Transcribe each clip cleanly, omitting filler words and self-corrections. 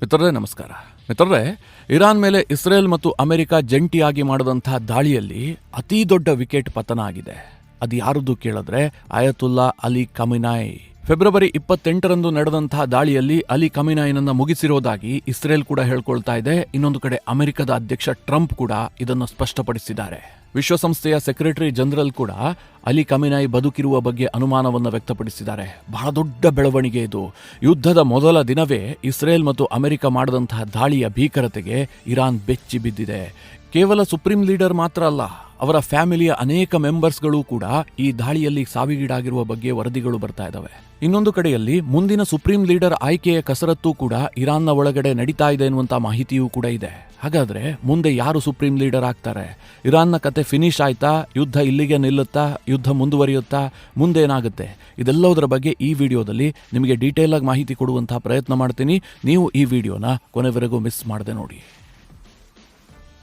ಮಿತ್ರರೇ ನಮಸ್ಕಾರ. ಮಿತ್ರರೇ, ಇರಾನ್ ಮೇಲೆ ಇಸ್ರೇಲ್ ಮತ್ತು ಅಮೆರಿಕ ಜಂಟಿಯಾಗಿ ಮಾಡಿದಂತಹ ದಾಳಿಯಲ್ಲಿ ಅತಿ ದೊಡ್ಡ ವಿಕೆಟ್ ಪತನ ಆಗಿದೆ. ಅದು ಯಾರದ್ದು ಕೇಳಿದ್ರೆ ಆಯತುಲ್ಲಾ ಅಲಿ ಖಮೇನಾಯಿ. ಫೆಬ್ರವರಿ 28ರಂದು ನಡೆದಂತಹ ದಾಳಿಯಲ್ಲಿ ಅಲಿ ಖಮೇನಾಯಿನನ್ನ ಮುಗಿಸಿರೋದಾಗಿ ಇಸ್ರೇಲ್ ಕೂಡ ಹೇಳ್ಕೊಳ್ತಾ ಇದೆ. ಇನ್ನೊಂದು ಕಡೆ ಅಮೆರಿಕದ ಅಧ್ಯಕ್ಷ ಟ್ರಂಪ್ ಕೂಡ ಇದನ್ನು ಸ್ಪಷ್ಟಪಡಿಸಿದ್ದಾರೆ. ವಿಶ್ವಸಂಸ್ಥೆಯ ಸೆಕ್ರೆಟರಿ ಜನರಲ್ ಕೂಡ ಅಲಿ ಖಮೇನಾಯಿ ಬದುಕಿರುವ ಬಗ್ಗೆ ಅನುಮಾನವನ್ನು ವ್ಯಕ್ತಪಡಿಸಿದ್ದಾರೆ. ಬಹಳ ದೊಡ್ಡ ಬೆಳವಣಿಗೆ ಇದು. ಯುದ್ಧದ ಮೊದಲ ದಿನವೇ ಇಸ್ರೇಲ್ ಮತ್ತು ಅಮೆರಿಕ ಮಾಡಿದಂತಹ ದಾಳಿಯ ಭೀಕರತೆಗೆ ಇರಾನ್ ಬೆಚ್ಚಿ ಬಿದ್ದಿದೆ. ಕೇವಲ ಸುಪ್ರೀಂ ಲೀಡರ್ ಮಾತ್ರ ಅಲ್ಲ, ಅವರ ಫ್ಯಾಮಿಲಿಯ ಅನೇಕ ಮೆಂಬರ್ಸ್ಗಳು ಕೂಡ ಈ ದಾಳಿಯಲ್ಲಿ ಸಾವಿಗೀಡಾಗಿರುವ ಬಗ್ಗೆ ವರದಿಗಳು ಬರ್ತಾ ಇದ್ದಾವೆ. ಇನ್ನೊಂದು ಕಡೆಯಲ್ಲಿ ಮುಂದಿನ ಸುಪ್ರೀಂ ಲೀಡರ್ ಆಯ್ಕೆಯ ಕಸರತ್ತು ಕೂಡ ಇರಾನ್ನ ಒಳಗಡೆ ನಡೀತಾ ಇದೆ ಎನ್ನುವಂತ ಮಾಹಿತಿಯೂ ಕೂಡ ಇದೆ. ಹಾಗಾದ್ರೆ ಮುಂದೆ ಯಾರು ಸುಪ್ರೀಂ ಲೀಡರ್ ಆಗ್ತಾರೆ? ಇರಾನ್ನ ಕತೆ ಫಿನಿಶ್ ಆಯ್ತಾ? ಯುದ್ಧ ಇಲ್ಲಿಗೆ ನಿಲ್ಲುತ್ತಾ? ಯುದ್ಧ ಮುಂದುವರಿಯುತ್ತಾ? ಮುಂದೇನಾಗುತ್ತೆ? ಇದೆಲ್ಲದರ ಬಗ್ಗೆ ಈ ವಿಡಿಯೋದಲ್ಲಿ ನಿಮಗೆ ಡೀಟೇಲ್ ಆಗಿ ಮಾಹಿತಿ ಕೊಡುವಂತಹ ಪ್ರಯತ್ನ ಮಾಡ್ತೀನಿ. ನೀವು ಈ ವಿಡಿಯೋನ ಕೊನೆವರೆಗೂ ಮಿಸ್ ಮಾಡದೆ ನೋಡಿ.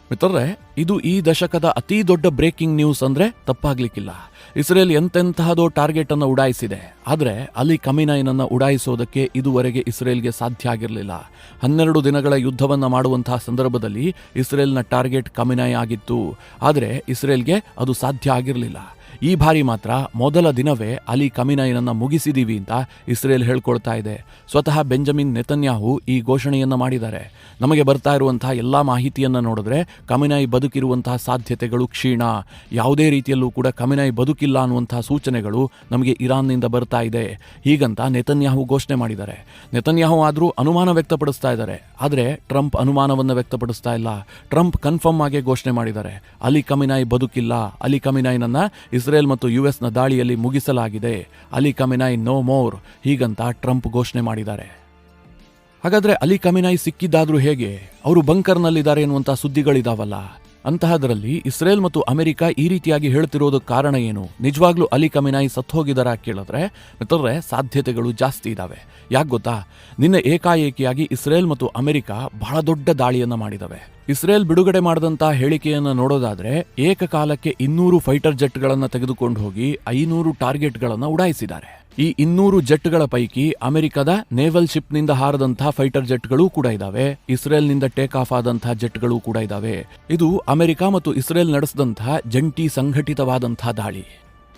ಮಿತ್ರರೇ, ಇದು ಈ ದಶಕದ ಅತಿ ದೊಡ್ಡ ಬ್ರೇಕಿಂಗ್ ನ್ಯೂಸ್ ಅಂದ್ರೆ ತಪ್ಪಾಗ್ಲಿಕ್ಕಿಲ್ಲ. ಇಸ್ರೇಲ್ ಎಂತೆಂತಹದೋ ಟಾರ್ಗೆಟ್ ಅನ್ನು ಉಡಾಯಿಸಿದೆ. ಆದರೆ ಅಲಿ ಖಮೇನಾಯಿನನ್ನ ಉಡಾಯಿಸೋದಕ್ಕೆ ಇದುವರೆಗೆ ಇಸ್ರೇಲ್ಗೆ ಸಾಧ್ಯ ಆಗಿರಲಿಲ್ಲ. 12 ದಿನಗಳ ಯುದ್ಧವನ್ನ ಮಾಡುವಂತಹ ಸಂದರ್ಭದಲ್ಲಿ ಇಸ್ರೇಲ್ನ ಟಾರ್ಗೆಟ್ ಖಮೇನಾಯಿ ಆಗಿತ್ತು. ಆದರೆ ಇಸ್ರೇಲ್ಗೆ ಅದು ಸಾಧ್ಯ ಆಗಿರಲಿಲ್ಲ. ಈ ಬಾರಿ ಮಾತ್ರ ಮೊದಲ ದಿನವೇ ಅಲಿ ಖಮೇನಾಯಿನನ್ನ ಮುಗಿಸಿದೀವಿ ಅಂತ ಇಸ್ರೇಲ್ ಹೇಳ್ಕೊಳ್ತಾ ಇದೆ. ಸ್ವತಃ ಬೆಂಜಮಿನ್ ನೆತನ್ಯಾಹು ಈ ಘೋಷಣೆಯನ್ನ ಮಾಡಿದ್ದಾರೆ. ನಮಗೆ ಬರ್ತಾ ಇರುವಂತಹ ಎಲ್ಲಾ ಮಾಹಿತಿಯನ್ನ ನೋಡಿದ್ರೆ ಖಮೇನಾಯಿ ಬದುಕಿರುವಂತಹ ಸಾಧ್ಯತೆಗಳು ಕ್ಷೀಣ. ಯಾವುದೇ ರೀತಿಯಲ್ಲೂ ಕೂಡ ಖಮೇನಾಯಿ ಬದುಕಿಲ್ಲ ಅನ್ನುವಂತಹ ಸೂಚನೆಗಳು ನಮಗೆ ಇರಾನ್ನಿಂದ ಬರ್ತಾ ಇದೆ. ಹೀಗಂತ ನೆತನ್ಯಾಹು ಘೋಷಣೆ ಮಾಡಿದ್ದಾರೆ. ನೆತನ್ಯಾಹು ಆದ್ರೂ ಅನುಮಾನ ವ್ಯಕ್ತಪಡಿಸ್ತಾ ಇದ್ದಾರೆ. ಆದರೆ ಟ್ರಂಪ್ ಅನುಮಾನವನ್ನ ವ್ಯಕ್ತಪಡಿಸ್ತಾ ಇಲ್ಲ. ಟ್ರಂಪ್ ಕನ್ಫರ್ಮ್ ಆಗಿ ಘೋಷಣೆ ಮಾಡಿದ್ದಾರೆ, ಅಲಿ ಖಮೇನಾಯಿ ಬದುಕಿಲ್ಲ. ಅಲಿ ಖಮೇನಾಯಿನನ್ನ ಇಸ್ರೇಲ್ ಮತ್ತು ಯುಎಸ್ನ ದಾಳಿಯಲ್ಲಿ ಮುಗಿಸಲಾಗಿದೆ. ಅಲಿ ಖಮೇನಾಯಿ ನೋ ಮೋರ್ ಹೀಗಂತ ಟ್ರಂಪ್ ಘೋಷಣೆ ಮಾಡಿದ್ದಾರೆ. ಹಾಗಾದ್ರೆ ಅಲಿ ಖಮೇನಾಯಿ ಸಿಕ್ಕಿದ್ದಾದ್ರೂ ಹೇಗೆ? ಅವರು ಬಂಕರ್ನಲ್ಲಿದ್ದಾರೆ ಎನ್ನುವಂತ ಸುದ್ದಿಗಳಿದಾವಲ್ಲ. ಅಂತಹದರಲ್ಲಿ ಇಸ್ರೇಲ್ ಮತ್ತು ಅಮೆರಿಕ ಈ ರೀತಿಯಾಗಿ ಹೇಳ್ತಿರೋದಕ್ಕೆ ಕಾರಣ ಏನು? ನಿಜವಾಗ್ಲೂ ಅಲಿ ಖಮೇನಾಯಿ ಸತ್ತೋಗಿದಾರ ಕೇಳಿದ್ರೆ ಮಿತ್ರರೇ, ಸಾಧ್ಯತೆಗಳು ಜಾಸ್ತಿ ಇದಾವೆ. ಯಾಕೆ ಗೊತ್ತಾ? ನಿನ್ನೆ ಏಕಾಏಕಿಯಾಗಿ ಇಸ್ರೇಲ್ ಮತ್ತು ಅಮೆರಿಕ ಬಹಳ ದೊಡ್ಡ ದಾಳಿಯನ್ನ ಮಾಡಿದವೆ. ಇಸ್ರೇಲ್ ಬಿಡುಗಡೆ ಮಾಡಿದಂತಹ ಹೇಳಿಕೆಯನ್ನು ನೋಡೋದಾದ್ರೆ ಏಕಕಾಲಕ್ಕೆ 200 ಫೈಟರ್ ಜೆಟ್ಗಳನ್ನು ತೆಗೆದುಕೊಂಡು ಹೋಗಿ 500 ಟಾರ್ಗೆಟ್ಗಳನ್ನು ಉಡಾಯಿಸಿದ್ದಾರೆ. ಈ 200 ಜೆಟ್ಗಳ ಪೈಕಿ ಅಮೆರಿಕದ ನೇವಲ್ ಶಿಪ್ನಿಂದ ಹಾರದಂತಹ ಫೈಟರ್ ಜೆಟ್ಗಳು ಕೂಡ ಇದಾವೆ. ಇಸ್ರೇಲ್ನಿಂದ ಟೇಕ್ ಆಫ್ ಆದಂತಹ ಜೆಟ್ಗಳು ಕೂಡ ಇದಾವೆ. ಇದು ಅಮೆರಿಕ ಮತ್ತು ಇಸ್ರೇಲ್ ನಡೆಸಿದಂತಹ ಜಂಟಿ ಸಂಘಟಿತವಾದಂತಹ ದಾಳಿ.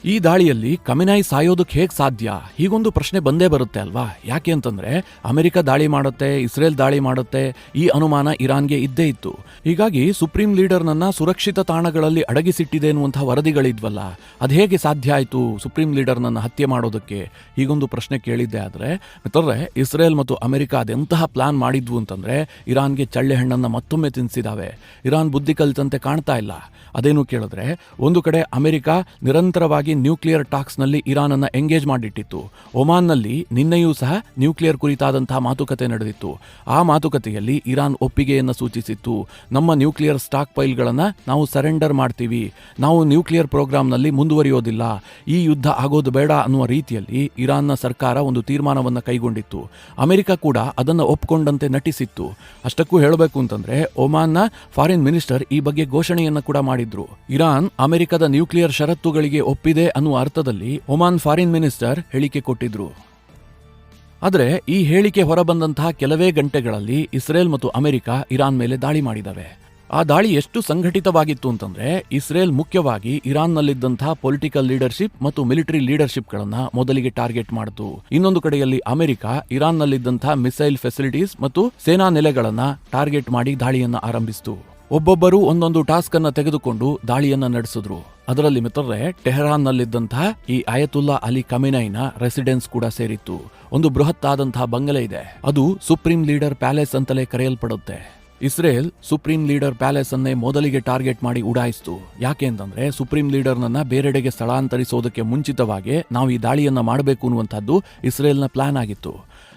ಈ ದಾಳಿಯಲ್ಲಿ ಖಮೇನಾಯಿ ಸಾಯೋದಕ್ಕೆ ಹೇಗೆ ಸಾಧ್ಯ? ಹೀಗೊಂದು ಪ್ರಶ್ನೆ ಬಂದೇ ಬರುತ್ತೆ ಅಲ್ವಾ? ಯಾಕೆ ಅಂತಂದ್ರೆ ಅಮೆರಿಕ ದಾಳಿ ಮಾಡುತ್ತೆ, ಇಸ್ರೇಲ್ ದಾಳಿ ಮಾಡುತ್ತೆ, ಈ ಅನುಮಾನ ಇರಾನ್ಗೆ ಇದ್ದೇ ಇತ್ತು. ಹೀಗಾಗಿ ಸುಪ್ರೀಂ ಲೀಡರ್ನನ್ನ ಸುರಕ್ಷಿತ ತಾಣಗಳಲ್ಲಿ ಅಡಗಿಸಿಟ್ಟಿದೆ ಎನ್ನುವಂತಹ ವರದಿಗಳಿದ್ವಲ್ಲ, ಅದು ಹೇಗೆ ಸಾಧ್ಯ ಆಯಿತು ಸುಪ್ರೀಂ ಲೀಡರ್ನನ್ನ ಹತ್ಯೆ ಮಾಡೋದಕ್ಕೆ? ಹೀಗೊಂದು ಪ್ರಶ್ನೆ ಕೇಳಿದ್ದೆ. ಆದರೆ ಮಿತ್ರರೇ, ಇಸ್ರೇಲ್ ಮತ್ತು ಅಮೆರಿಕ ಅದೆಂತಹ ಪ್ಲಾನ್ ಮಾಡಿದ್ವು ಅಂತಂದ್ರೆ ಇರಾನ್ಗೆ ಚಳ್ಳೆ ಹಣ್ಣನ್ನ ಮತ್ತೊಮ್ಮೆ ತಿನ್ನಿಸಿದಾವೆ. ಇರಾನ್ ಬುದ್ಧಿ ಕಲಿತಂತೆ ಕಾಣ್ತಾ ಇಲ್ಲ. ಅದೇನು ಕೇಳಿದ್ರೆ, ಒಂದು ಕಡೆ ಅಮೆರಿಕ ನಿರಂತರವಾಗಿ ನ್ಯೂಕ್ಲಿಯರ್ ಟಾಕ್ಸ್ ನಲ್ಲಿ ಇರಾನ್ ಅನ್ನ ಎಂಗೇಜ್ ಮಾಡಿಟ್ಟಿತ್ತು. ಒಮಾನ್ನಲ್ಲಿ ನಿನ್ನೆಯೂ ಸಹ ನ್ಯೂಕ್ಲಿಯರ್ ಕುರಿತಾದಂತಹ ಮಾತುಕತೆ ನಡೆದಿತ್ತು. ಆ ಮಾತುಕತೆಯಲ್ಲಿ ಇರಾನ್ ಒಪ್ಪಿಗೆಯನ್ನು ಸೂಚಿಸಿತ್ತು. ನಮ್ಮ ನ್ಯೂಕ್ಲಿಯರ್ ಸ್ಟಾಕ್ ಪೈಲ್ಗಳನ್ನ ನಾವು ಸರೆಂಡರ್ ಮಾಡ್ತೀವಿ, ನಾವು ನ್ಯೂಕ್ಲಿಯರ್ ಪ್ರೋಗ್ರಾಂನಲ್ಲಿ ಮುಂದುವರಿಯೋದಿಲ್ಲ, ಈ ಯುದ್ಧ ಆಗೋದು ಬೇಡ ಅನ್ನುವ ರೀತಿಯಲ್ಲಿ ಇರಾನ್ನ ಸರ್ಕಾರ ಒಂದು ತೀರ್ಮಾನವನ್ನು ಕೈಗೊಂಡಿತ್ತು. ಅಮೆರಿಕ ಕೂಡ ಅದನ್ನು ಒಪ್ಪಿಕೊಂಡಂತೆ ನಟಿಸಿತ್ತು. ಅಷ್ಟಕ್ಕೂ ಹೇಳಬೇಕು ಅಂತಂದ್ರೆ ಒಮಾನ್ನ ಫಾರಿನ್ ಮಿನಿಸ್ಟರ್ ಈ ಬಗ್ಗೆ ಘೋಷಣೆಯನ್ನು ಕೂಡ ಮಾಡಿದ್ರು. ಇರಾನ್ ಅಮೆರಿಕದ ನ್ಯೂಕ್ಲಿಯರ್ ಷರತ್ತುಗಳಿಗೆ ಒಪ್ಪಿದೆ ಅನ್ನುವ ಅರ್ಥದಲ್ಲಿ ಒಮಾನ್ ಫಾರಿನ್ ಮಿನಿಸ್ಟರ್ ಹೇಳಿಕೆ ಕೊಟ್ಟಿದ್ರು. ಆದರೆ ಈ ಹೇಳಿಕೆ ಹೊರಬಂದಂತಹ ಕೆಲವೇ ಗಂಟೆಗಳಲ್ಲಿ ಇಸ್ರೇಲ್ ಮತ್ತು ಅಮೆರಿಕ ಇರಾನ್ ಮೇಲೆ ದಾಳಿ ಮಾಡಿದವೆ. ಆ ದಾಳಿ ಎಷ್ಟು ಸಂಘಟಿತವಾಗಿತ್ತು ಅಂತಂದ್ರೆ ಇಸ್ರೇಲ್ ಮುಖ್ಯವಾಗಿ ಇರಾನ್ನಲ್ಲಿದ್ದಂತಹ ಪೊಲಿಟಿಕಲ್ ಲೀಡರ್ಶಿಪ್ ಮತ್ತು ಮಿಲಿಟರಿ ಲೀಡರ್ಶಿಪ್ಗಳನ್ನ ಮೊದಲಿಗೆ ಟಾರ್ಗೆಟ್ ಮಾಡಿತು. ಇನ್ನೊಂದು ಕಡೆಯಲ್ಲಿ ಅಮೆರಿಕ ಇರಾನ್ನಲ್ಲಿದ್ದಂತಹ ಮಿಸೈಲ್ ಫೆಸಿಲಿಟೀಸ್ ಮತ್ತು ಸೇನಾ ನೆಲೆಗಳನ್ನ ಟಾರ್ಗೆಟ್ ಮಾಡಿ ದಾಳಿಯನ್ನ ಆರಂಭಿಸಿತು. ಒಬ್ಬೊಬ್ಬರು ಒಂದೊಂದು ಟಾಸ್ಕ್ ಅನ್ನ ತೆಗೆದುಕೊಂಡು ದಾಳಿಯನ್ನ ನಡೆಸಿದ್ರು. ಅದರಲ್ಲಿ ಮಿತ್ರರೇ, ಟೆಹರಾನ್ನಲ್ಲಿದ್ದಂತಹ ಈ ಆಯತುಲ್ಲಾ ಅಲಿ ಖಮೇನಾಯಿನ ರೆಸಿಡೆನ್ಸ್ ಕೂಡ ಸೇರಿತ್ತು. ಒಂದು ಬೃಹತ್ ಆದಂತಹ ಬಂಗಲೆ ಇದೆ. ಅದು ಸುಪ್ರೀಂ ಲೀಡರ್ ಪ್ಯಾಲೇಸ್ ಅಂತಲೇ ಕರೆಯಲ್ಪಡುತ್ತೆ. ಇಸ್ರೇಲ್ ಸುಪ್ರೀಂ ಲೀಡರ್ ಪ್ಯಾಲೇಸ್ ಅನ್ನೇ ಮೊದಲಿಗೆ ಟಾರ್ಗೆಟ್ ಮಾಡಿ ಉಡಾಯಿಸಿತು. ಯಾಕೆ ಅಂತಂದ್ರೆ ಸುಪ್ರೀಂ ಲೀಡರ್ನನ್ನ ಬೇರೆಡೆಗೆ ಸ್ಥಳಾಂತರಿಸೋದಕ್ಕೆ ಮುಂಚಿತವಾಗಿ ನಾವು ಈ ದಾಳಿಯನ್ನ ಮಾಡಬೇಕು ಅನ್ನುವಂಥದ್ದು ಇಸ್ರೇಲ್ನ ಪ್ಲಾನ್ ಆಗಿತ್ತು.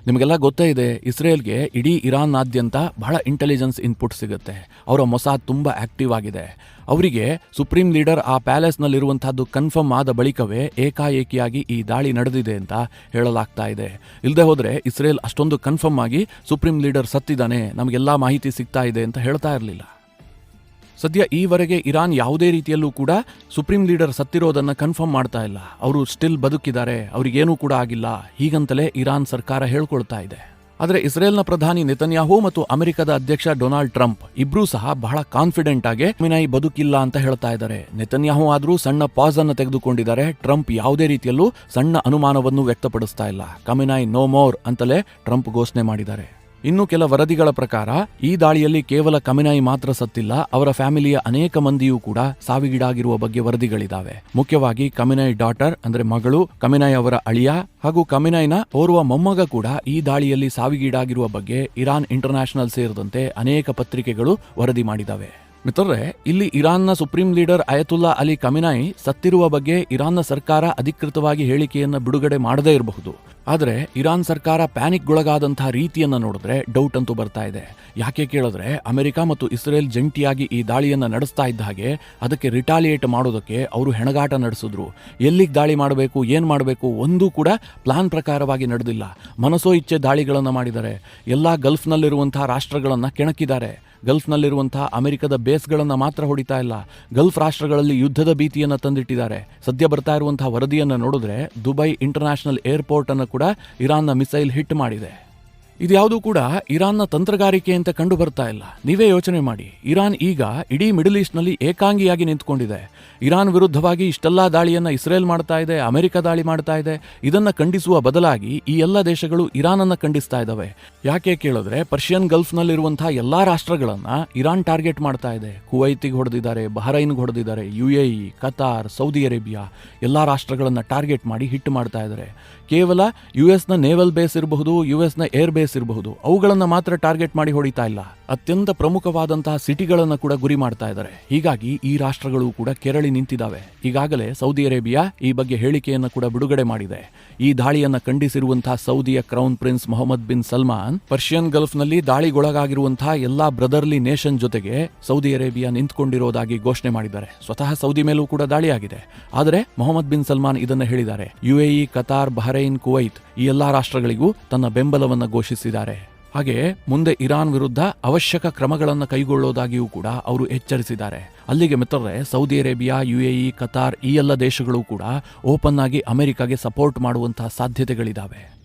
ನಿಮಗೆಲ್ಲ ಗೊತ್ತೇ ಇದೆ, ಇಸ್ರೇಲ್ಗೆ ಇಡೀ ಇರಾನ್ನಾದ್ಯಂತ ಬಹಳ ಇಂಟೆಲಿಜೆನ್ಸ್ ಇನ್ಪುಟ್ ಸಿಗುತ್ತೆ. ಅವರ ಮೊಸಾದ್ ತುಂಬಾ ಆಕ್ಟಿವ್ ಆಗಿದೆ. ಅವರಿಗೆ ಸುಪ್ರೀಂ ಲೀಡರ್ ಆ ಪ್ಯಾಲೇಸ್ನಲ್ಲಿರುವಂತಹದ್ದು ಕನ್ಫರ್ಮ್ ಆದ ಬಳಿಕವೇ ಏಕಾಏಕಿಯಾಗಿ ಈ ದಾಳಿ ನಡೆದಿದೆ ಅಂತ ಹೇಳಲಾಗ್ತಾ ಇದೆ. ಇಲ್ಲದೆ ಹೋದ್ರೆ ಇಸ್ರೇಲ್ ಅಷ್ಟೊಂದು ಕನ್ಫರ್ಮ್ ಆಗಿ ಸುಪ್ರೀಂ ಲೀಡರ್ ಸತ್ತಿದ್ದಾನೆ, ನಮಗೆಲ್ಲಾ ಮಾಹಿತಿ ಸಿಗ್ತಾ ಇದೆ ಅಂತ ಹೇಳ್ತಾ ಇರಲಿಲ್ಲ. ಸದ್ಯ ಈವರೆಗೆ ಇರಾನ್ ಯಾವುದೇ ರೀತಿಯಲ್ಲೂ ಕೂಡ ಸುಪ್ರೀಂ ಲೀಡರ್ ಸತ್ತಿರೋದನ್ನ ಕನ್ಫರ್ಮ್ ಮಾಡ್ತಾ ಇಲ್ಲ. ಅವರು ಸ್ಟಿಲ್ ಬದುಕಿದ್ದಾರೆ, ಅವರಿಗೇನೂ ಕೂಡ ಆಗಿಲ್ಲ ಹೀಗಂತಲೇ ಇರಾನ್ ಸರ್ಕಾರ ಹೇಳ್ಕೊಳ್ತಾ ಇದೆ. ಆದರೆ ಇಸ್ರೇಲ್ನ ಪ್ರಧಾನಿ ನೆತನ್ಯಾಹು ಮತ್ತು ಅಮೆರಿಕದ ಅಧ್ಯಕ್ಷ ಡೊನಾಲ್ಡ್ ಟ್ರಂಪ್ ಇಬ್ರೂ ಸಹ ಬಹಳ ಕಾನ್ಫಿಡೆಂಟ್ ಆಗಿ ಖಮೇನಿ ಬದುಕಿಲ್ಲ ಅಂತ ಹೇಳ್ತಾ ಇದ್ದಾರೆ. ನೆತನ್ಯಾಹು ಆದ್ರೂ ಸಣ್ಣ ಪಾಸ್ ಅನ್ನು ತೆಗೆದುಕೊಂಡಿದ್ದಾರೆ. ಟ್ರಂಪ್ ಯಾವುದೇ ರೀತಿಯಲ್ಲೂ ಸಣ್ಣ ಅನುಮಾನವನ್ನು ವ್ಯಕ್ತಪಡಿಸ್ತಾ ಇಲ್ಲ. ಖಮೇನಿ ನೋ ಮೋರ್ ಅಂತಲೇ ಟ್ರಂಪ್ ಘೋಷಣೆ ಮಾಡಿದ್ದಾರೆ. ಇನ್ನು ಕೆಲ ವರದಿಗಳ ಪ್ರಕಾರ ಈ ದಾಳಿಯಲ್ಲಿ ಕೇವಲ ಖಮೇನಿ ಮಾತ್ರ ಸತ್ತಿಲ್ಲ, ಅವರ ಫ್ಯಾಮಿಲಿಯ ಅನೇಕ ಮಂದಿಯೂ ಕೂಡ ಸಾವಿಗೀಡಾಗಿರುವ ಬಗ್ಗೆ ವರದಿಗಳಿದಾವೆ. ಮುಖ್ಯವಾಗಿ ಖಮೇನಿ ಡಾಟರ್ ಅಂದ್ರೆ ಮಗಳು, ಖಮೇನಿ ಅವರ ಅಳಿಯ ಹಾಗೂ ಖಮೇನಿನ ಓರ್ವ ಮೊಮ್ಮಗ ಕೂಡ ಈ ದಾಳಿಯಲ್ಲಿ ಸಾವಿಗೀಡಾಗಿರುವ ಬಗ್ಗೆ ಇರಾನ್ ಇಂಟರ್ನ್ಯಾಷನಲ್ ಸೇರಿದಂತೆ ಅನೇಕ ಪತ್ರಿಕೆಗಳು ವರದಿ ಮಾಡಿದಾವೆ. ಮಿತ್ರರೇ, ಇಲ್ಲಿ ಇರಾನ್ನ ಸುಪ್ರೀಂ ಲೀಡರ್ ಅಯತುಲ್ಲಾ ಅಲಿ ಖಮೇನಿ ಸತ್ತಿರುವ ಬಗ್ಗೆ ಇರಾನ್ನ ಸರ್ಕಾರ ಅಧಿಕೃತವಾಗಿ ಹೇಳಿಕೆಯನ್ನ ಬಿಡುಗಡೆ ಮಾಡದೇ ಇರಬಹುದು. ಆದರೆ ಇರಾನ್ ಸರ್ಕಾರ ಪ್ಯಾನಿಕ್ಗೊಳಗಾದಂತಹ ರೀತಿಯನ್ನ ನೋಡಿದ್ರೆ ಡೌಟ್ ಅಂತೂ ಬರ್ತಾ ಇದೆ. ಯಾಕೆ ಕೇಳಿದ್ರೆ ಅಮೆರಿಕ ಮತ್ತು ಇಸ್ರೇಲ್ ಜಂಟಿಯಾಗಿ ಈ ದಾಳಿಯನ್ನ ನಡೆಸ್ತಾ ಇದ್ದ ಹಾಗೆ ಅದಕ್ಕೆ ರಿಟಾಲಿಯೇಟ್ ಮಾಡೋದಕ್ಕೆ ಅವರು ಹೆಣಗಾಟ ನಡೆಸಿದ್ರು. ಎಲ್ಲಿಗೆ ದಾಳಿ ಮಾಡಬೇಕು, ಏನ್ ಮಾಡಬೇಕು ಒಂದೂ ಕೂಡ ಪ್ಲಾನ್ ಪ್ರಕಾರವಾಗಿ ನಡೆದಿಲ್ಲ. ಮನಸೋ ಇಚ್ಛೆ ದಾಳಿಗಳನ್ನ ಮಾಡಿದ್ದಾರೆ. ಎಲ್ಲಾ ಗಲ್ಫ್ನಲ್ಲಿರುವಂತಹ ರಾಷ್ಟ್ರಗಳನ್ನ ಕೆಣಕಿದ್ದಾರೆ. ಗಲ್ಫ್ನಲ್ಲಿರುವಂತಹ ಅಮೆರಿಕದ ಬೇಸ್ಗಳನ್ನ ಮಾತ್ರ ಹೊಡಿತಾ ಇಲ್ಲ, ಗಲ್ಫ್ ರಾಷ್ಟ್ರಗಳಲ್ಲಿ ಯುದ್ಧದ ಭೀತಿಯನ್ನ ತಂದಿಟ್ಟಿದ್ದಾರೆ. ಸದ್ಯ ಬರ್ತಾ ಇರುವಂತಹ ವರದಿಯನ್ನ ನೋಡಿದ್ರೆ ದುಬೈ ಇಂಟರ್ನ್ಯಾಷನಲ್ ಏರ್ಪೋರ್ಟ್ ಅನ್ನು ಕೂಡ ಇರಾನ್ನ ಮಿಸೈಲ್ ಹಿಟ್ ಮಾಡಿದೆ. ಇದ್ಯಾವುದೂ ಕೂಡ ಇರಾನ್ನ ತಂತ್ರಗಾರಿಕೆ ಅಂತ ಕಂಡು ಬರ್ತಾ ಇಲ್ಲ. ನೀವೇ ಯೋಚನೆ ಮಾಡಿ, ಇರಾನ್ ಈಗ ಇಡೀ ಮಿಡಲ್ ಈಸ್ಟ್ ನಲ್ಲಿ ಏಕಾಂಗಿಯಾಗಿ ನಿಂತ್ಕೊಂಡಿದೆ. ಇರಾನ್ ವಿರುದ್ಧವಾಗಿ ಇಷ್ಟೆಲ್ಲಾ ದಾಳಿಯನ್ನ ಇಸ್ರೇಲ್ ಮಾಡ್ತಾ ಇದೆ, ಅಮೆರಿಕ ದಾಳಿ ಮಾಡ್ತಾ ಇದೆ. ಇದನ್ನ ಖಂಡಿಸುವ ಬದಲಾಗಿ ಈ ಎಲ್ಲ ದೇಶಗಳು ಇರಾನ್ ಅನ್ನ ಖಂಡಿಸ್ತಾ ಇದಾವೆ. ಯಾಕೆ ಕೇಳಿದ್ರೆ ಪರ್ಷಿಯನ್ ಗಲ್ಫ್ ನಲ್ಲಿರುವಂತಹ ಎಲ್ಲಾ ರಾಷ್ಟ್ರಗಳನ್ನ ಇರಾನ್ ಟಾರ್ಗೆಟ್ ಮಾಡ್ತಾ ಇದೆ. ಕುವೈತಿಗೆ ಹೊಡೆದಿದ್ದಾರೆ, ಬಹರೈನ್ಗೆ ಹೊಡೆದಿದ್ದಾರೆ, UAE, ಕತಾರ್, ಸೌದಿ ಅರೇಬಿಯಾ ಎಲ್ಲಾ ರಾಷ್ಟ್ರಗಳನ್ನ ಟಾರ್ಗೆಟ್ ಮಾಡಿ ಹಿಟ್ ಮಾಡ್ತಾ ಇದ್ದಾರೆ. ಕೇವಲ US ನ ನೇವಲ್ ಬೇಸ್ ಇರಬಹುದು, US ನ ಏರ್ ಬೇಸ್ ಇರಬಹುದು, ಅವುಗಳನ್ನ ಮಾತ್ರ ಟಾರ್ಗೆಟ್ ಮಾಡಿ ಹೊಡಿತಾ ಇಲ್ಲ. ಅತ್ಯಂತ ಪ್ರಮುಖವಾದಂತಹ ಸಿಟಿಗಳನ್ನ ಕೂಡ ಗುರಿ ಮಾಡ್ತಾ ಇದ್ದಾರೆ. ಹೀಗಾಗಿ ಈ ರಾಷ್ಟ್ರಗಳು ಕೂಡ ಕೆರಳಿ ನಿಂತಿದ್ದಾವೆ. ಈಗಾಗಲೇ ಸೌದಿ ಅರೇಬಿಯಾ ಈ ಬಗ್ಗೆ ಹೇಳಿಕೆಯನ್ನ ಕೂಡ ಬಿಡುಗಡೆ ಮಾಡಿದೆ. ಈ ದಾಳಿಯನ್ನ ಖಂಡಿಸಿರುವಂತಹ ಸೌದಿಯ crown prince Mohammed bin Salman Persian Gulf ನಲ್ಲಿ ದಾಳಿಗೊಳಗಾಗಿರುವಂತಹ ಎಲ್ಲಾ ಬ್ರದರ್ಲಿ ನೇಷನ್ ಜೊತೆಗೆ ಸೌದಿ ಅರೇಬಿಯಾ ನಿಂತ್ಕೊಂಡಿರೋದಾಗಿ ಘೋಷಣೆ ಮಾಡಿದ್ದಾರೆ. ಸ್ವತಃ ಸೌದಿ ಮೇಲೂ ಕೂಡ ದಾಳಿಯಾಗಿದೆ. ಆದರೆ ಮೊಹಮ್ಮದ್ ಬಿನ್ ಸಲ್ಮಾನ್ ಇದನ್ನ ಹೇಳಿದ್ದಾರೆ. UAE, ಕತಾರ್, ಬಹರೈನ್, ಕುವೈತ್ ಈ ಎಲ್ಲಾ ರಾಷ್ಟ್ರಗಳಿಗೂ ತನ್ನ ಬೆಂಬಲವನ್ನ ಘೋಷಿಸಿದ್ದಾರೆ. ಹಾಗೆ ಮುಂದೆ ಇರಾನ್ ವಿರುದ್ಧ ಅವಶ್ಯಕ ಕ್ರಮಗಳನ್ನು ಕೈಗೊಳ್ಳೋದಾಗಿಯೂ ಕೂಡ ಅವರು ಎಚ್ಚರಿಸಿದ್ದಾರೆ. ಅಲ್ಲಿಗೆ ಮಿತ್ರರೇ, ಸೌದಿ ಅರೇಬಿಯಾ, UAE, ಕತಾರ್ ಈ ಎಲ್ಲ ದೇಶಗಳು ಕೂಡ ಓಪನ್ ಆಗಿ ಅಮೆರಿಕಾಗೆ ಸಪೋರ್ಟ್ ಮಾಡುವಂತಹ ಸಾಧ್ಯತೆಗಳಿದಾವೆ.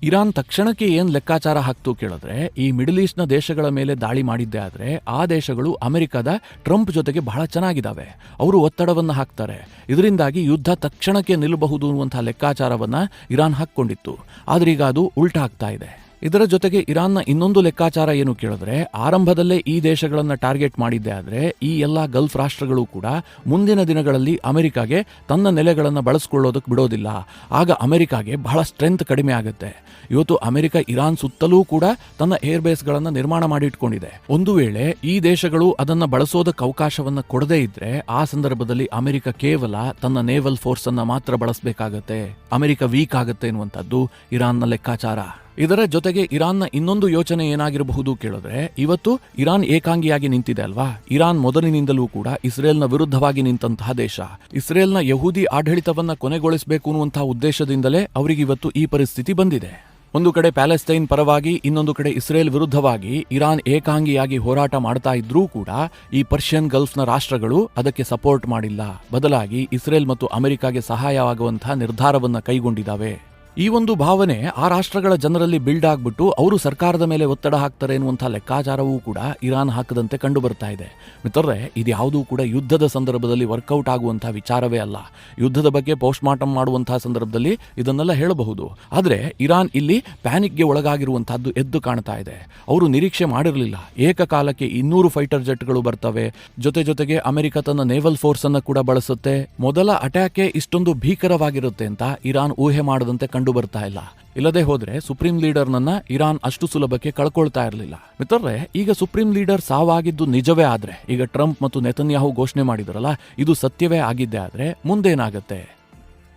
ಇರಾನ್ ತಕ್ಷಣಕ್ಕೆ ಏನ್ ಲೆಕ್ಕಾಚಾರ ಹಾಕ್ತು ಕೇಳಿದ್ರೆ, ಈ ಮಿಡಲ್ ಈಸ್ಟ್ನ ದೇಶಗಳ ಮೇಲೆ ದಾಳಿ ಮಾಡಿದ್ದೆ ಆದ್ರೆ ಆ ದೇಶಗಳು ಅಮೆರಿಕದ ಟ್ರಂಪ್ ಜೊತೆಗೆ ಬಹಳ ಚೆನ್ನಾಗಿದ್ದಾವೆ, ಅವರು ಒತ್ತಡವನ್ನ ಹಾಕ್ತಾರೆ, ಇದರಿಂದಾಗಿ ಯುದ್ಧ ತಕ್ಷಣಕ್ಕೆ ನಿಲ್ಲಬಹುದು ಅನ್ನುವಂತಹ ಲೆಕ್ಕಾಚಾರವನ್ನ ಇರಾನ್ ಹಾಕೊಂಡಿತ್ತು. ಆದ್ರೆ ಈಗ ಅದು ಉಲ್ಟಾ ಆಗ್ತಾ ಇದೆ. ಇದರ ಜೊತೆಗೆ ಇರಾನ್ನ ಇನ್ನೊಂದು ಲೆಕ್ಕಾಚಾರ ಏನು ಕೇಳಿದ್ರೆ, ಆರಂಭದಲ್ಲೇ ಈ ದೇಶಗಳನ್ನ ಟಾರ್ಗೆಟ್ ಮಾಡಿದ್ದೆ ಆದ್ರೆ ಈ ಎಲ್ಲಾ ಗಲ್ಫ್ ರಾಷ್ಟ್ರಗಳು ಕೂಡ ಮುಂದಿನ ದಿನಗಳಲ್ಲಿ ಅಮೆರಿಕಾಗೆ ತನ್ನ ನೆಲೆಗಳನ್ನ ಬಳಸ್ಕೊಳ್ಳೋದಕ್ಕೆ ಬಿಡೋದಿಲ್ಲ. ಆಗ ಅಮೆರಿಕಾಗೆ ಬಹಳ ಸ್ಟ್ರೆಂತ್ ಕಡಿಮೆ ಆಗುತ್ತೆ. ಇವತ್ತು ಅಮೆರಿಕ ಇರಾನ್ ಸುತ್ತಲೂ ಕೂಡ ತನ್ನ ಏರ್ ಬೇಸ್ಗಳನ್ನ ನಿರ್ಮಾಣ ಮಾಡಿಟ್ಕೊಂಡಿದೆ. ಒಂದು ವೇಳೆ ಈ ದೇಶಗಳು ಅದನ್ನ ಬಳಸೋದಕ್ಕೆ ಅವಕಾಶವನ್ನ ಕೊಡದೇ ಇದ್ರೆ ಆ ಸಂದರ್ಭದಲ್ಲಿ ಅಮೆರಿಕ ಕೇವಲ ತನ್ನ ನೇವಲ್ ಫೋರ್ಸ್ ಅನ್ನ ಮಾತ್ರ ಬಳಸಬೇಕಾಗತ್ತೆ. ಅಮೆರಿಕ ವೀಕ್ ಆಗುತ್ತೆ ಎನ್ನುವಂಥದ್ದು ಇರಾನ್ನ ಲೆಕ್ಕಾಚಾರ. ಇದರ ಜೊತೆಗೆ ಇರಾನ್ನ ಇನ್ನೊಂದು ಯೋಚನೆ ಏನಾಗಿರಬಹುದು ಕೇಳಿದ್ರೆ, ಇವತ್ತು ಇರಾನ್ ಏಕಾಂಗಿಯಾಗಿ ನಿಂತಿದೆ ಅಲ್ವಾ. ಇರಾನ್ ಮೊದಲಿನಿಂದಲೂ ಕೂಡ ಇಸ್ರೇಲ್ನ ವಿರುದ್ಧವಾಗಿ ನಿಂತಹ ದೇಶ. ಇಸ್ರೇಲ್ನ ಯಹೂದಿ ಆಡಳಿತವನ್ನ ಕೊನೆಗೊಳಿಸಬೇಕು ಅನ್ನುವಂತಹ ಉದ್ದೇಶದಿಂದಲೇ ಅವರಿಗೆ ಇವತ್ತು ಈ ಪರಿಸ್ಥಿತಿ ಬಂದಿದೆ. ಒಂದು ಕಡೆ ಪ್ಯಾಲೆಸ್ತೈನ್ ಪರವಾಗಿ, ಇನ್ನೊಂದು ಕಡೆ ಇಸ್ರೇಲ್ ವಿರುದ್ಧವಾಗಿ ಇರಾನ್ ಏಕಾಂಗಿಯಾಗಿ ಹೋರಾಟ ಮಾಡ್ತಾ ಇದ್ರೂ ಕೂಡ ಈ ಪರ್ಷಿಯನ್ ಗಲ್ಫ್ನ ರಾಷ್ಟ್ರಗಳು ಅದಕ್ಕೆ ಸಪೋರ್ಟ್ ಮಾಡಿಲ್ಲ. ಬದಲಾಗಿ ಇಸ್ರೇಲ್ ಮತ್ತು ಅಮೆರಿಕಾಗೆ ಸಹಾಯವಾಗುವಂತಹ ನಿರ್ಧಾರವನ್ನ ಕೈಗೊಂಡಿದ್ದಾವೆ. ಈ ಒಂದು ಭಾವನೆ ಆ ರಾಷ್ಟ್ರಗಳ ಜನರಲ್ಲಿ ಬಿಲ್ಡ್ ಆಗ್ಬಿಟ್ಟು ಅವರು ಸರ್ಕಾರದ ಮೇಲೆ ಒತ್ತಡ ಹಾಕ್ತಾರೆ ಎನ್ನುವಂತಹ ಲೆಕ್ಕಾಚಾರವೂ ಕೂಡ ಇರಾನ್ ಹಾಕದಂತೆ ಕಂಡು ಬರ್ತಾ ಇದೆ. ಮಿತ್ರರೇ, ಇದ್ಯಾವುದೂ ಕೂಡ ಯುದ್ಧದ ಸಂದರ್ಭದಲ್ಲಿ ವರ್ಕೌಟ್ ಆಗುವಂತಹ ವಿಚಾರವೇ ಅಲ್ಲ. ಯುದ್ಧದ ಬಗ್ಗೆ ಪೋಸ್ಟ್ ಮಾರ್ಟಮ್ ಮಾಡುವಂತಹ ಸಂದರ್ಭದಲ್ಲಿ ಇದನ್ನೆಲ್ಲ ಹೇಳಬಹುದು. ಆದರೆ ಇರಾನ್ ಇಲ್ಲಿ ಪ್ಯಾನಿಕ್ಗೆ ಒಳಗಾಗಿರುವಂತಹದ್ದು ಎದ್ದು ಕಾಣ್ತಾ ಇದೆ. ಅವರು ನಿರೀಕ್ಷೆ ಮಾಡಿರಲಿಲ್ಲ ಏಕಕಾಲಕ್ಕೆ 200 ಫೈಟರ್ ಜೆಟ್ಗಳು ಬರ್ತವೆ, ಜೊತೆಗೆ ಅಮೆರಿಕ ತನ್ನ ನೇವಲ್ ಫೋರ್ಸ್ ಅನ್ನ ಕೂಡ ಬಳಸುತ್ತೆ. ಮೊದಲ ಅಟ್ಯಾಕೆ ಇಷ್ಟೊಂದು ಭೀಕರವಾಗಿರುತ್ತೆ ಅಂತ ಇರಾನ್ ಊಹೆ ಮಾಡದಂತೆ ಕಂಡು ಬರ್ತಾ ಇಲ್ಲ. ಇಲ್ಲದೆ ಹೋದ್ರೆ ಸುಪ್ರೀಂ ಲೀಡರ್ನನ್ನ ಇರಾನ್ ಅಷ್ಟು ಸುಲಭಕ್ಕೆ ಕಳ್ಕೊಳ್ತಾ ಇರಲಿಲ್ಲ. ಮಿತ್ರರೇ, ಈಗ ಸುಪ್ರೀಂ ಲೀಡರ್ ಸಾವಾಗಿದ್ದು ನಿಜವೇ ಆದ್ರೆ, ಈಗ ಟ್ರಂಪ್ ಮತ್ತು ನೆತನ್ಯಾಹು ಘೋಷಣೆ ಮಾಡಿದ್ರಲ್ಲ, ಇದು ಸತ್ಯವೇ ಆಗಿದ್ದೆ ಆದ್ರೆ ಮುಂದೇನಾಗತ್ತೆ?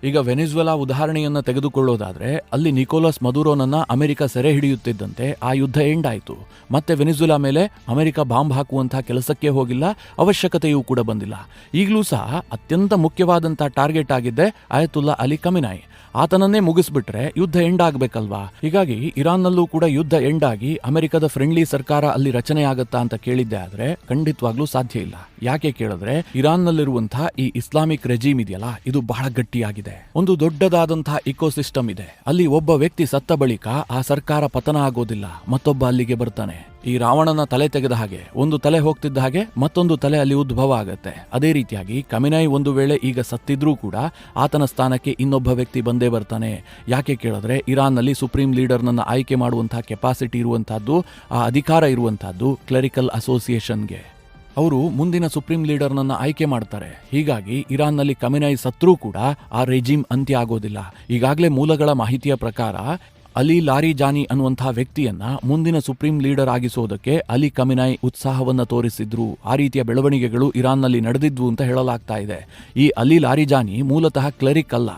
ಈಗ ವೆನಿಜುವೆಲಾ ಉದಾಹರಣೆಯನ್ನ ತೆಗೆದುಕೊಳ್ಳೋದಾದ್ರೆ, ಅಲ್ಲಿ ನಿಕೋಲಸ್ ಮದುರೋನನ್ನ ಅಮೆರಿಕ ಸೆರೆ ಹಿಡಿಯುತ್ತಿದ್ದಂತೆ ಆ ಯುದ್ಧ ಎಂಡ್ ಆಯಿತು. ಮತ್ತೆ ವೆನಿಜುವೆಲಾ ಮೇಲೆ ಅಮೆರಿಕ ಬಾಂಬ್ ಹಾಕುವಂತಹ ಕೆಲಸಕ್ಕೆ ಹೋಗಿಲ್ಲ, ಅವಶ್ಯಕತೆಯೂ ಕೂಡ ಬಂದಿಲ್ಲ. ಈಗಲೂ ಸಹ ಅತ್ಯಂತ ಮುಖ್ಯವಾದಂತಹ ಟಾರ್ಗೆಟ್ ಆಗಿದ್ದೆ ಅಯತುಲ್ಲಾ ಅಲಿ ಖಮೇನಿ. ಆತನನ್ನೇ ಮುಗಿಸ್ಬಿಟ್ರೆ ಯುದ್ಧ ಎಂಡ್ ಆಗ್ಬೇಕಲ್ವಾ. ಹೀಗಾಗಿ ಇರಾನ್ನಲ್ಲೂ ಕೂಡ ಯುದ್ಧ ಎಂಡ್ ಆಗಿ ಅಮೆರಿಕದ ಫ್ರೆಂಡ್ಲಿ ಸರ್ಕಾರ ಅಲ್ಲಿ ರಚನೆ ಆಗತ್ತಾ ಅಂತ ಕೇಳಿದ್ದೆ ಆದ್ರೆ ಖಂಡಿತವಾಗ್ಲೂ ಸಾಧ್ಯ ಇಲ್ಲ. ಯಾಕೆ ಕೇಳಿದ್ರೆ ಇರಾನ್ನಲ್ಲಿರುವಂತಹ ಈ ಇಸ್ಲಾಮಿಕ್ ರೆಜೀಮ್ ಇದೆಯಲ್ಲ, ಇದು ಬಹಳ ಗಟ್ಟಿಯಾಗಿದೆ. ಒಂದು ದೊಡ್ಡದಾದಂತಹ ಇಕೋಸಿಸ್ಟಮ್ ಇದೆ. ಅಲ್ಲಿ ಒಬ್ಬ ವ್ಯಕ್ತಿ ಸತ್ತ ಬಳಿಕ ಆ ಸರ್ಕಾರ ಪತನ ಆಗೋದಿಲ್ಲ, ಮತ್ತೊಬ್ಬ ಅಲ್ಲಿಗೆ ಬರ್ತಾನೆ. ಈ ರಾವಣನ ತಲೆ ತೆಗೆದ ಹಾಗೆ ಒಂದು ತಲೆ ಹೋಗ್ತಿದ್ದ ಹಾಗೆ ಮತ್ತೊಂದು ತಲೆ ಅಲ್ಲಿ ಉದ್ಭವ ಆಗತ್ತೆ. ಅದೇ ರೀತಿಯಾಗಿ ಖಮೆನಾಯಿ ಒಂದು ವೇಳೆ ಈಗ ಸತ್ತಿದ್ರೂ ಕೂಡ ಆತನ ಸ್ಥಾನಕ್ಕೆ ಇನ್ನೊಬ್ಬ ವ್ಯಕ್ತಿ ಬಂದೇ ಬರ್ತಾನೆ. ಯಾಕೆ ಕೇಳಿದ್ರೆ ಇರಾನ್ನಲ್ಲಿ ಸುಪ್ರೀಂ ಲೀಡರ್ನನ್ನ ಆಯ್ಕೆ ಮಾಡುವಂತಹ ಕೆಪಾಸಿಟಿ ಇರುವಂತಹದ್ದು, ಆ ಅಧಿಕಾರ ಇರುವಂತಹದ್ದು ಕ್ಲರಿಕಲ್ ಅಸೋಸಿಯೇಷನ್ಗೆ. ಅವರು ಮುಂದಿನ ಸುಪ್ರೀಂ ಲೀಡರ್ನನ್ನ ಆಯ್ಕೆ ಮಾಡ್ತಾರೆ. ಹೀಗಾಗಿ ಇರಾನ್ನಲ್ಲಿ ಖಮೆನಾಯಿ ಸತ್ರೂ ಕೂಡ ಆ ರೆಜಿಮ್ ಅಂತ್ಯ ಆಗೋದಿಲ್ಲ. ಈಗಾಗಲೇ ಮೂಲಗಳ ಮಾಹಿತಿಯ ಪ್ರಕಾರ ಅಲಿ ಲಾರಿಜಾನಿ ಅನ್ನುವಂತಹ ವ್ಯಕ್ತಿಯನ್ನ ಮುಂದಿನ ಸುಪ್ರೀಂ ಲೀಡರ್ ಆಗಿಸೋದಕ್ಕೆ ಅಲಿ ಖಮೆನಾಯಿ ಉತ್ಸಾಹವನ್ನ ತೋರಿಸಿದ್ರು. ಆ ರೀತಿಯ ಬೆಳವಣಿಗೆಗಳು ಇರಾನ್ನಲ್ಲಿ ನಡೆದಿದ್ವು ಅಂತ ಹೇಳಲಾಗ್ತಾ ಇದೆ. ಈ ಅಲಿ ಲಾರಿಜಾನಿ ಮೂಲತಃ ಕ್ಲರಿಕ್ ಅಲ್ಲ,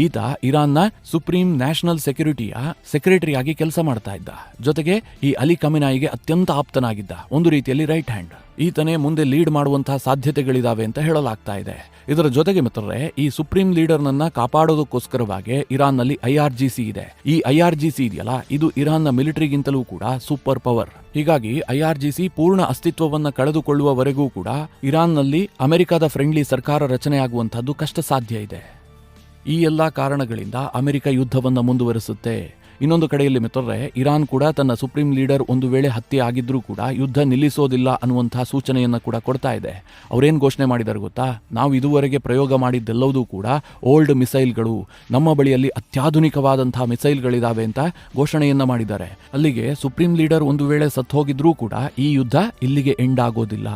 ಈತ ಇರಾನ್ನ ಸುಪ್ರೀಂ ನ್ಯಾಷನಲ್ ಸೆಕ್ಯೂರಿಟಿಯ ಸೆಕ್ರೆಟರಿ ಆಗಿ ಕೆಲಸ ಮಾಡ್ತಾ ಇದ್ದ. ಜೊತೆಗೆ ಈ ಅಲಿ ಖಮೆನಾಯಿಗೆ ಅತ್ಯಂತ ಆಪ್ತನಾಗಿದ್ದ, ಒಂದು ರೀತಿಯಲ್ಲಿ ರೈಟ್ ಹ್ಯಾಂಡ್. ಈತನೇ ಮುಂದೆ ಲೀಡ್ ಮಾಡುವಂತಹ ಸಾಧ್ಯತೆಗಳಿದಾವೆ ಅಂತ ಹೇಳಲಾಗ್ತಾ ಇದೆ. ಇದರ ಜೊತೆಗೆ ಮಿತ್ರರೇ, ಈ ಸುಪ್ರೀಂ ಲೀಡರ್ನನ್ನ ಕಾಪಾಡೋದಕ್ಕೋಸ್ಕರವಾಗಿ ಇರಾನ್ನಲ್ಲಿ IRGC ಇದೆ. ಈ IRGC ಇದೆಯಲ್ಲ, ಇದು ಇರಾನ್ನ ಮಿಲಿಟರಿಗಿಂತಲೂ ಕೂಡ ಸೂಪರ್ ಪವರ್. ಹೀಗಾಗಿ IRGC ಪೂರ್ಣ ಅಸ್ತಿತ್ವವನ್ನ ಕಳೆದುಕೊಳ್ಳುವವರೆಗೂ ಕೂಡ ಇರಾನ್ನಲ್ಲಿ ಅಮೆರಿಕದ ಫ್ರೆಂಡ್ಲಿ ಸರ್ಕಾರ ರಚನೆಯಾಗುವಂತಹದ್ದು ಕಷ್ಟ ಸಾಧ್ಯ ಇದೆ. ಈ ಎಲ್ಲಾ ಕಾರಣಗಳಿಂದ ಅಮೆರಿಕ ಯುದ್ಧವನ್ನ ಮುಂದುವರಿಸುತ್ತೆ. ಇನ್ನೊಂದು ಕಡೆಯಲ್ಲಿ ಮಿತ್ರರೇ, ಇರಾನ್ ಕೂಡ ತನ್ನ ಸುಪ್ರೀಂ ಲೀಡರ್ ಒಂದು ವೇಳೆ ಹತ್ಯೆ ಆಗಿದ್ರೂ ಕೂಡ ಯುದ್ಧ ನಿಲ್ಲಿಸೋದಿಲ್ಲ ಅನ್ನುವಂತಹ ಸೂಚನೆಯನ್ನ ಕೂಡ ಕೊಡ್ತಾ ಇದೆ. ಅವರೇನು ಘೋಷಣೆ ಮಾಡಿದ್ದಾರೆ ಗೊತ್ತಾ? ನಾವು ಇದುವರೆಗೆ ಪ್ರಯೋಗ ಮಾಡಿದ್ದೆಲ್ಲವೂ ಕೂಡ ಓಲ್ಡ್ ಮಿಸೈಲ್ಗಳು, ನಮ್ಮ ಬಳಿಯಲ್ಲಿ ಅತ್ಯಾಧುನಿಕವಾದಂತಹ ಮಿಸೈಲ್ಗಳಿದಾವೆ ಅಂತ ಘೋಷಣೆಯನ್ನ ಮಾಡಿದ್ದಾರೆ. ಅಲ್ಲಿಗೆ ಸುಪ್ರೀಂ ಲೀಡರ್ ಒಂದು ವೇಳೆ ಸತ್ತು ಹೋಗಿದ್ರೂ ಕೂಡ ಈ ಯುದ್ಧ ಇಲ್ಲಿಗೆ ಎಂಡ್ ಆಗೋದಿಲ್ಲ.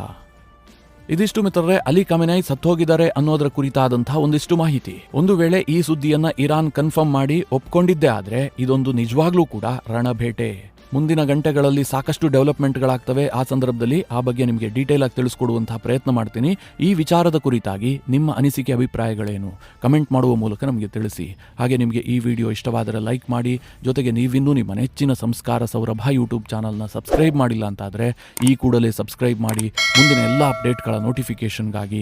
ಇದಿಷ್ಟು ಮಿತ್ರರೇ ಅಲಿ ಖಮೆನಾಯಿ ಸತ್ತೋಗಿದ್ದಾರೆ ಅನ್ನೋದರ ಕುರಿತಾದಂತಹ ಒಂದಿಷ್ಟು ಮಾಹಿತಿ. ಒಂದು ವೇಳೆ ಈ ಸುದ್ದಿಯನ್ನ ಇರಾನ್ ಕನ್ಫರ್ಮ್ ಮಾಡಿ ಒಪ್ಕೊಂಡಿದ್ದೇ ಆದ್ರೆ ಇದೊಂದು ನಿಜವಾಗ್ಲೂ ಕೂಡ ರಣಬೇಟೆ. ಮುಂದಿನ ಗಂಟೆಗಳಲ್ಲಿ ಸಾಕಷ್ಟು ಡೆವಲಪ್ಮೆಂಟ್ಗಳಾಗ್ತವೆ. ಆ ಸಂದರ್ಭದಲ್ಲಿ ಆ ಬಗ್ಗೆ ನಿಮಗೆ ಡೀಟೇಲ್ ಆಗಿ ತಿಳಿಸ್ಕೊಡುವಂತಹ ಪ್ರಯತ್ನ ಮಾಡ್ತೀನಿ. ಈ ವಿಚಾರದ ಕುರಿತಾಗಿ ನಿಮ್ಮ ಅನಿಸಿಕೆ ಅಭಿಪ್ರಾಯಗಳೇನು ಕಮೆಂಟ್ ಮಾಡುವ ಮೂಲಕ ನಮಗೆ ತಿಳಿಸಿ. ಹಾಗೆ ನಿಮಗೆ ಈ ವಿಡಿಯೋ ಇಷ್ಟವಾದರೆ ಲೈಕ್ ಮಾಡಿ. ಜೊತೆಗೆ ನೀವಿನ್ನೂ ನಿಮ್ಮ ನೆಚ್ಚಿನ ಸಂಸ್ಕಾರ ಸೌರಭ ಯೂಟ್ಯೂಬ್ ಚಾನಲ್ನ ಸಬ್ಸ್ಕ್ರೈಬ್ ಮಾಡಿಲ್ಲ ಅಂತಾದರೆ ಈ ಕೂಡಲೇ ಸಬ್ಸ್ಕ್ರೈಬ್ ಮಾಡಿ ಮುಂದಿನ ಎಲ್ಲ ಅಪ್ಡೇಟ್ಗಳ ನೋಟಿಫಿಕೇಶನ್ಗಾಗಿ